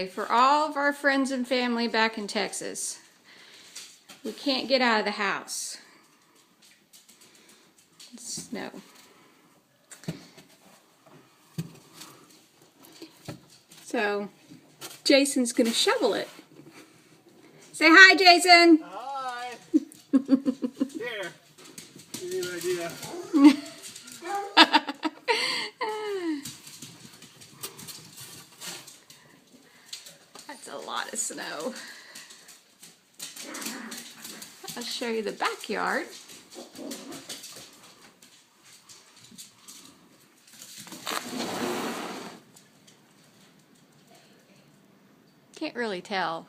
For all of our friends and family back in Texas, we can't get out of the house. Snow. So, Jason's gonna shovel it. Say hi, Jason! Hi! Here, give you an idea. That's a lot of snow. I'll show you the backyard. Can't really tell